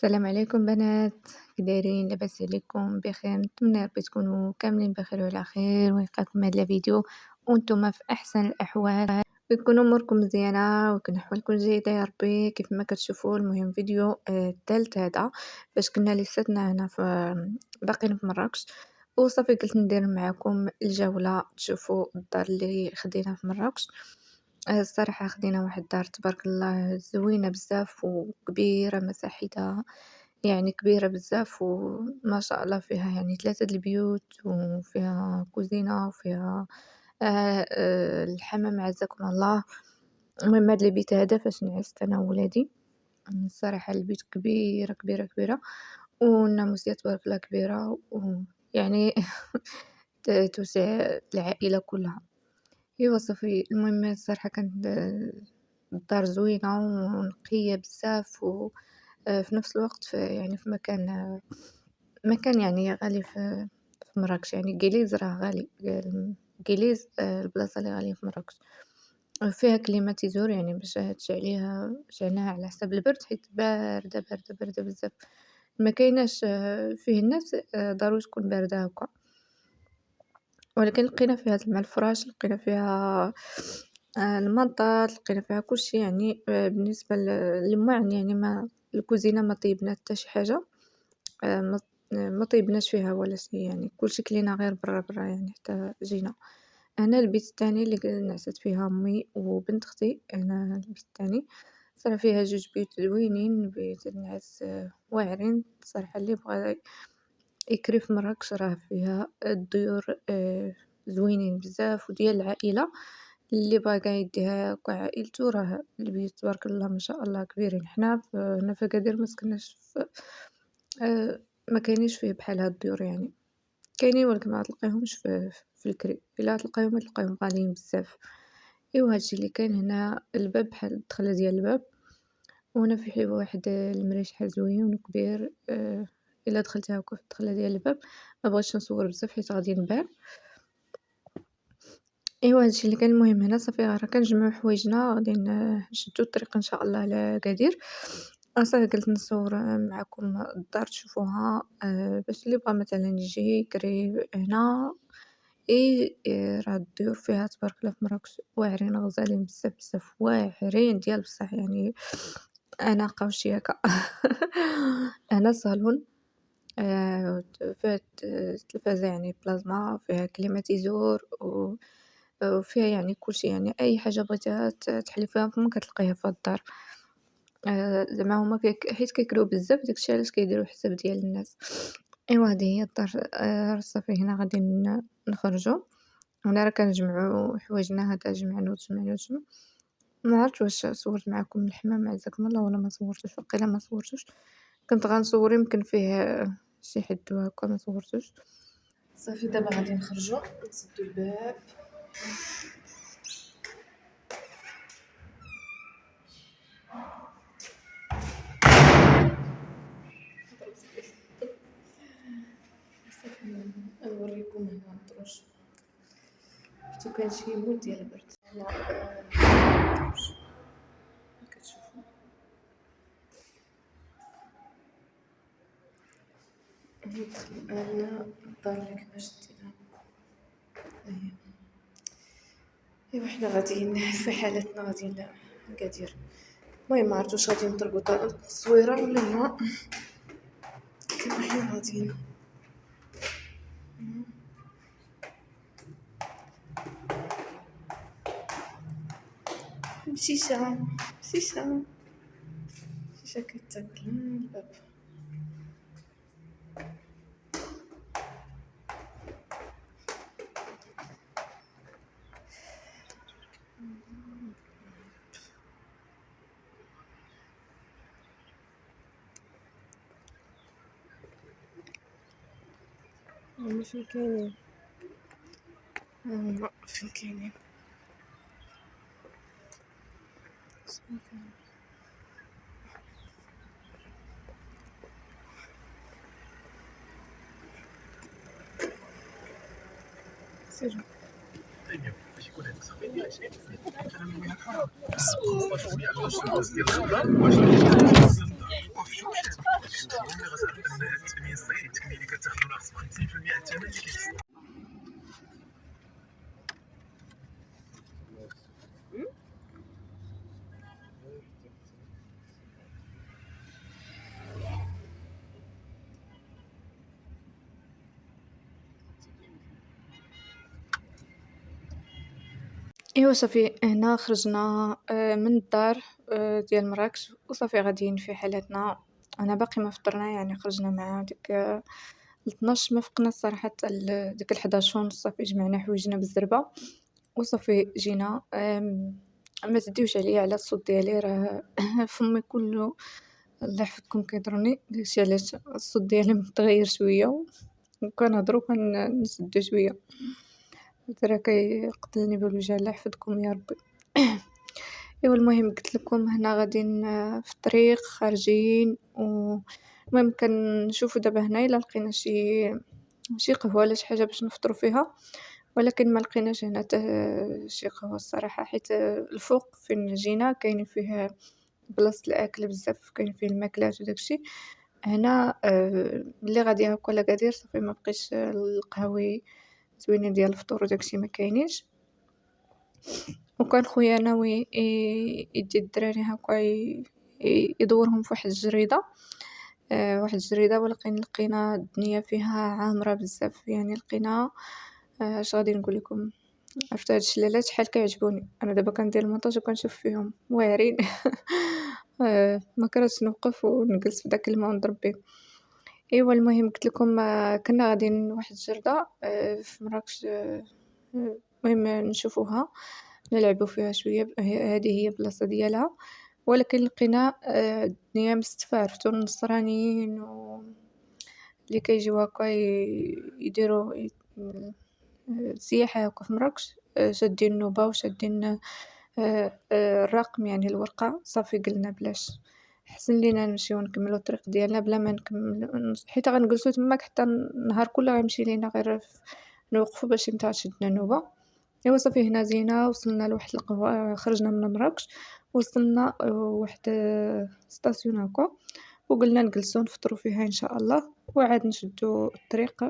السلام عليكم بنات، كي دايرين؟ لاباس عليكم؟ بخير؟ نتمنى ربي تكونوا كاملين بخير وعلى خير ويلقاكم هاد الفيديو وانتم في احسن الاحوال ويكون اموركم مزيانه ويكون احوالكم جيده يا ربي. كيف ما كتشوفوا المهم فيديو الثالث هذا فاش كنا لساتنا هنا في باقيين في مراكش، وصافي قلت ندير معكم الجوله تشوفوا الدار اللي خدينا في مراكش. الصراحة خدينا واحد الدار تبارك الله زوينة بزاف وكبيرة، مساحتها يعني كبيرة بزاف وما شاء الله فيها يعني 3 د البيوت وفيها كوزينة وفيها الحمام عزكم الله. المهم هاد البيت هذا فاش نعست أنا وولادي، الصراحة البيت كبيرة، كبيرة، كبيرة، والناموسية تبارك الله كبيرة ويعني توسع العائلة كلها. إيوا صافي المهم الصراحة كانت الدار زوينة ونقية بزاف في نفس الوقت يعني في مكان يعني غالي في مراكش، يعني كيليز راه غالي، كيليز البلاصة اللي غالية في مراكش، فيها كليماتيزور يعني باش تشعليها شعلناها على حساب البرد حيت باردة، باردة، باردة بزاف، مكايناش فيه الناس ضروري تكون باردة هاكا. ولكن لقينا فيها مع الفراش، لقينا فيها المنطاد، لقينا فيها كلشي يعني بالنسبة للماعن يعني ما الكوزينة ما طيبنا حتى شي حاجة، ما طيبناش فيها ولا شي، يعني كلشي كلينا غير برا يعني حتى جينا. أنا البيت التاني اللي نعست فيها أمي وبنت أختي، أنا البيت التاني صراحة فيها 2 بيوت زوينين، بيت النعاس واعرين الصراحة. اللي بغا يكري في مراكش راه فيها الديور زوينين بزاف وديال العائلة، اللي باغا يديها كاع عائلتو راه البيوت تبارك الله ما شاء الله كبيرين. حنا هنا في أكادير ما سكناش ما كاينينش فيه بحال هاد الديور، يعني كاينين ولكن ما تلقايهمش في الكري، إلا تلقايهم تلقايهم غاليين بزاف. إيوا هادشي اللي كاين هنا. الباب بحال الدخلة ديال الباب، وهنا فيه واحد المريش شحال زوين وكبير. إلا دخلتي هاكا في الدخلة ديال الباب، ما بغيتش نصور بزاف حيت غادي نبان. إيوا هادشي اللي كان. المهم هنا صافي راه كنجمعوا حوايجنا غادي نشدو الطريق إن شاء الله لأكادير. صافي قلت نصور معاكم الدار تشوفوها، باش اللي بغا مثلًا يجي يكري هنا راه الديور فيها تبارك الله في مراكش واعرين غزالين بزاف بزاف، واعرين ديال بصح يعني أناقة وشياكة. هنا صالون فيها تلفازة يعني بلازما، وفيها كليماتيزور وفيها يعني كلشي، يعني أي حاجة بغيتيها تحلي فيها فمك كتلقايها في هاد الدار. زعما هُما حيت كيكريو بزاف داكشي علاش كيديرو حساب ديال الناس. إيوا هادي هي الدار. صافي هنا غادي نخرجو. هنا راه كنجمعو حوايجنا، هذا جمعنا وجمعنا وجمع. ما عرفتش واش صورت معاكم الحمام عزكم الله ولا ما صورتوش، واقيلا ما صورتوش. كنت غنصور يمكن فيه شي حد هاكا، ما صورتوش. صافي دابا غادي نخرجو نسدو الباب. صافي نوريكم هنا الدروج، حيت كاين شي مود ديال البرد هنا. الدروج كتشوفوا ندخلو هنا الدار اللي كنا شدينا. ايوا حنا غاديين في حالتنا غاديين لأكادير. المهم ما عرفت واش غادي نطلقوا التصويره ولا لا، كيما حنا غاديين. شيشه شيشه شيشه كتاكل الباب. هما فين كاينين؟ هما فين كاينين؟ سيروا إيوا صافي هنا خرجنا من الدار ديال مراكش وصافي غاديين في حالاتنا، أنا باقي ما فطرنا يعني خرجنا مع ديك ل12 ما فقنا الصراحة حتى ديك ل11:30 صافي جمعنا حوايجنا بالزربة، وصافي جينا ما تديوش عليا على الصوت ديالي راه فمي كلّو الله يحفظكم كيضرني، داكشي علاش الصوت ديالي متغير شوية وكنهضرو نسدو شوية، حيت راه كيقتلني بالوجع الله يحفظكم يا ربي. إيوا المهم قلت لكم هنا غاديين في الطريق خارجين المهم كنشوفو دابا هنا إلا لقينا شي قهوة ولا شي حاجة باش نفطرو فيها، ولكن ما لقيناش هنا حتى شي قهوة الصراحة حيت الفوق فين جينا كاينين فيه بلاصة الأكل بزاف، كاين فيه الماكلات وداك الشي، هنا ملي غادية هاكا لأكادير صافي ما بقيتش القهاوي زوينين ديال الفطور وداك الشي مكاينينش، وكان خويا ناوي يدي الدراري هاكا يدورهم فواحد الجريدة، واحد الجريدة ولكن لقينا الدنيا فيها عامرة بزاف، يعني لقينا اش غادي نقول لكم، عرفتو هاد الشلالات شحال كيعجبوني، أنا دابا كندير المونطاج وكنشوف فيهم واعرين ما كرهتش نوقف ونجلس في داك الما ونضرب بهم. إيوا المهم قلت لكم كنا غاديين لواحد الجردة في مراكش المهم نشوفوها، نلعبو فيها شوية هادي هي البلاصة ديالها، ولكن لقينا الدنيا مستفى عرفتو النصرانيين لي كيجيو هاكا يديرو السياحة هاكا في مراكش شادين النوبة وشادين الرقم يعني الورقة، صافي قلنا بلاش أحسن لينا نمشيو نكملو الطريق ديالنا بلا ما نكملو حيت غنجلسو تماك حتى النهار كله غيمشي لينا غير نوقفو باش متى تشدنا النوبة. إيوا صافي هنا زينة وصلنا لواحد القهوة خرجنا من مراكش وصلنا واحد سطاسيون هاكا وقلنا نجلسو نفطرو فيها إن شاء الله وعاد نشدو الطريق،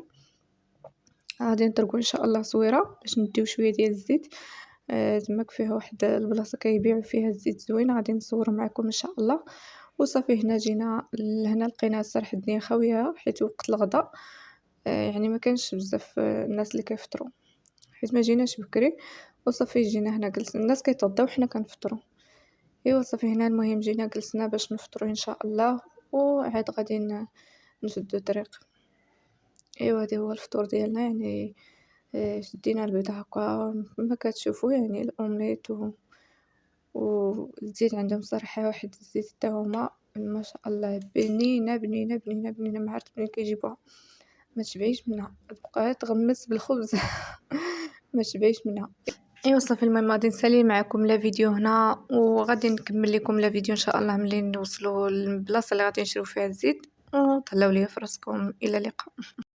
غادي نطرقو إن شاء الله صويرة باش نديو شوية ديال الزيت تماك فيه واحد البلاصة كيبيعو فيها الزيت زوين غادي نصور معاكم إن شاء الله، وصافي هنا جينا لهنا لقينا الصراحة الدنيا خاوية حيت وقت الغدا يعني ما كانش بزاف الناس اللي كيفطرو حيت ما جيناش بكري، وصافي جينا هنا جلسنا الناس كيتغداو وحنا كنفطرو، إيوا صافي هنا المهم جينا جلسنا باش نفطرو إن شاء الله وعاد غادي نشدو الطريق. إيوا هادي هو الفطور ديالنا يعني شدينا البيضة هاكا كما كتشوفو يعني الأومليت والزيت عندهم صراحة واحد الزيت حتى هما ما شاء الله بنينة، بنينة، بنينة، بنينة ما عرفت منين كيجيبوها، ما تشبعيش منها، تبقى تغمس بالخبز ما تشبعيش منها. إيوا صافي المهم غادي نسالي معاكم لا فيديو هنا وغادي نكمل لكم لا فيديو إن شاء الله ملي نوصلوا للبلاصة اللي غادي نشريو فيها الزيت، وتهلاو ليا في راسكم، إلى اللقاء.